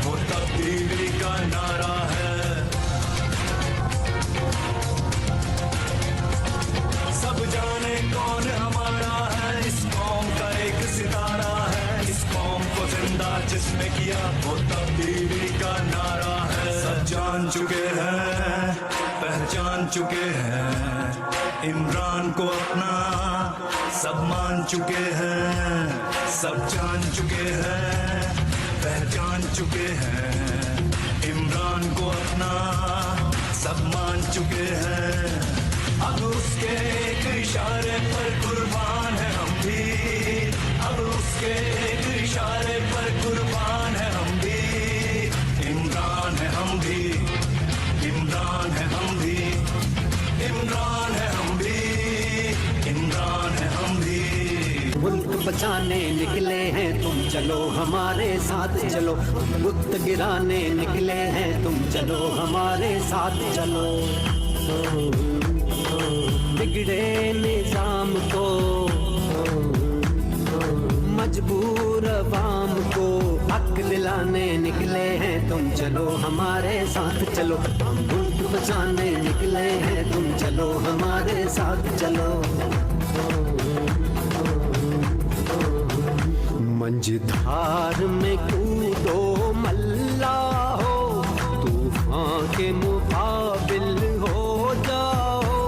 वो तब्दीली का नारा है। सब जाने कौन हमारा है, इस कौम का एक सितारा है। इस कौम को जिंदा जिसने किया वो तब्दीली का नारा है। सब जान चुके हैं, पहचान चुके हैं इमरान को अपना, सब मान चुके हैं। सब जान चुके हैं, पहचान चुके हैं इमरान को अपना, सब मान चुके हैं। अब उसके एक इशारे पर कुर्बान है हम भी, अब उसके एक इशारे पर कुर्बान है हम भी। इमरान है हम भी, इमरान है हम भी, इमरान है हम भी, इमरान है हम भी। मुल्क बचाने निकले हैं तुम चलो हमारे साथ चलो, बुत गिराने निकले हैं तुम चलो हमारे साथ चलो। बिगड़े निजाम को, मजबूर अवाम को हक दिलाने निकले हैं तुम चलो हमारे साथ चलो। हम मुल्क बचाने निकले हैं तुम चलो हमारे साथ चलो। मंझधार में कूदो मल्ला हो, तूफान के मुकाबिल हो जाओ।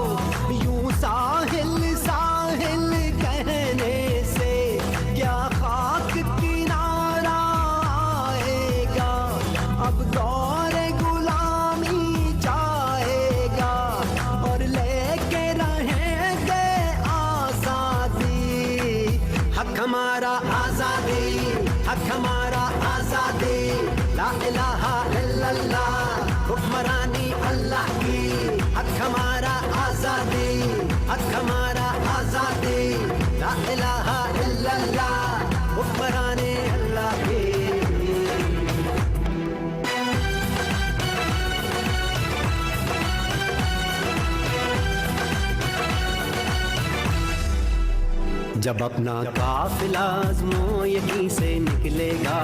यूं साहिल साहिल कहने से क्या खाक किनारा आएगा। अब दौर गुलामी जाएगा और लेके रहेंगे आजादी। हक हमारा आजादी, हक हमारा आजादी। ला इलाहा इल्लल्लाह हुक्मरानी अल्लाह की। हक हमारा आजादी, हक हमारा आजादी। ला इलाहा इल्लल्लाह हुक्मरानी अल्लाह की। जब अपना काफिला आज़मो यहीं से निकलेगा,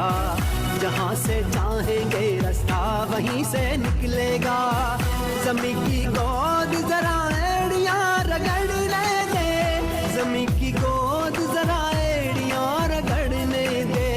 जहाँ से चाहेंगे रास्ता वहीं से निकलेगा। ज़मीं की गोद जरा एड़ियाँ रगड़ने दे, ज़मीं की गोद जरा एड़ियाँ रगड़ने दे।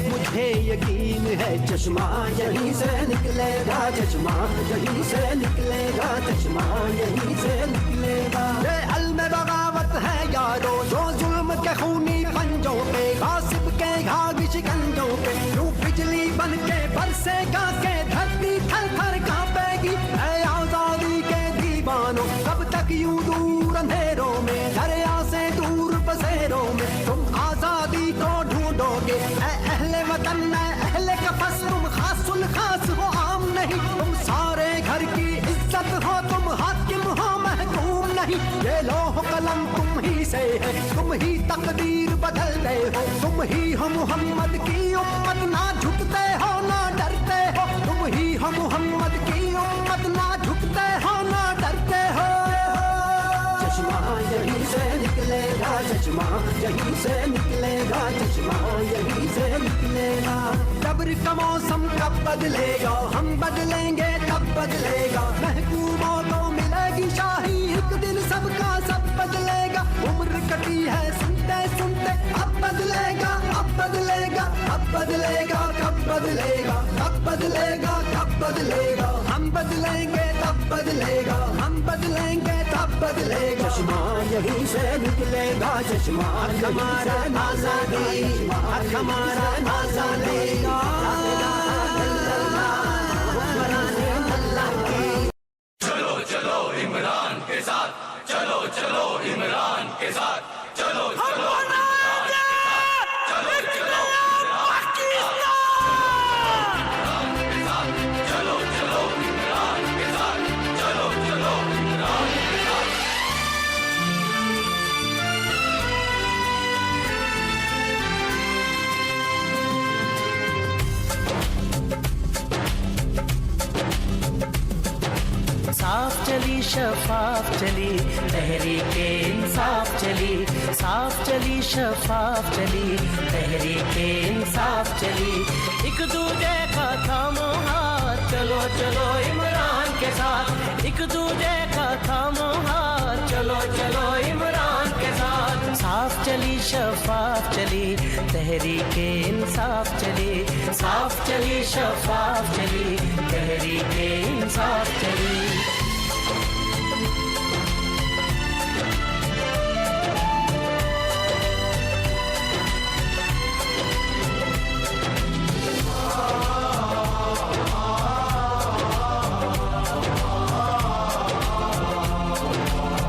मुझे यकीन है चश्मा यहीं से निकलेगा, चश्मा यहीं से निकलेगा, चश्मा यहीं से निकलेगा। ये अलम बगावत है यारो जो जुल्म के खूनी पंजों पे, गासिब के घाघ शिकंजों पे। यूं बिजली बन के बरसेगा के धरती थर थर कांपेगी। ऐ आजादी के दीवानों कब तक यूं दूर अंधेरों में, दरिया से दूर बसेरों में तुम आजादी को ढूंढोगे। ऐ अहले वतन ऐ अहले कफस तुम खासुल खास हो आम नहीं। तुम सारे घर की इज्जत हो, तुम हाकिम हो महकूम नहीं। ये लोह कलम तुम ही से है, तुम ही तकदीर बदलते हो। तुम ही हो मोहम्मद की उम्मत, ना झुकते हो ना डरते हो। तुम ही हो मोहम्मद की उम्मत, ना झुकते हो ना डरते हो। चश्मा यहीं से निकलेगा, चश्मा यहीं से निकलेगा, चश्मा यहीं से निकलेगा। जबर का मौसम कब बदलेगा, हम बदलेंगे तब बदलेगा। महकूमों को मिलेगी शाही, एक दिन सबका सब बदलेगा। उम्र कटी है सुनते सुनते, अब बदलेगा अब बदलेगा अब बदलेगा। कब बदलेगा कब बदलेगा कब बदलेगा। हम बदलेंगे तब बदलेगा, हम बदलेंगे तब बदलेगा। चश्मा यहीं से निकलेगा, चश्मा हमारा आजादी, हक हमारा आजादी। चलो चलो इमरान के साथ, चलो चलो इमरान के साथ, चलो चलो इमरान के साथ, चलो चलो इमरान के साथ, चलो चलो इमरान के साथ, चलो चलो इमरान के साथ। चली शफाफ चली, तहरीके इंसाफ चली, साफ चली शफाफ चली, तहरीके इंसाफ चली। एक दूजे का थामो हाथ, चलो चलो इमरान के साथ, एक दूजे का थामो हाथ, चलो चलो इमरान के साथ। साफ चली शफाफ चली, तहरीके इंसाफ चली, साफ चली शफाफ चली, तहरीके इंसाफ चली।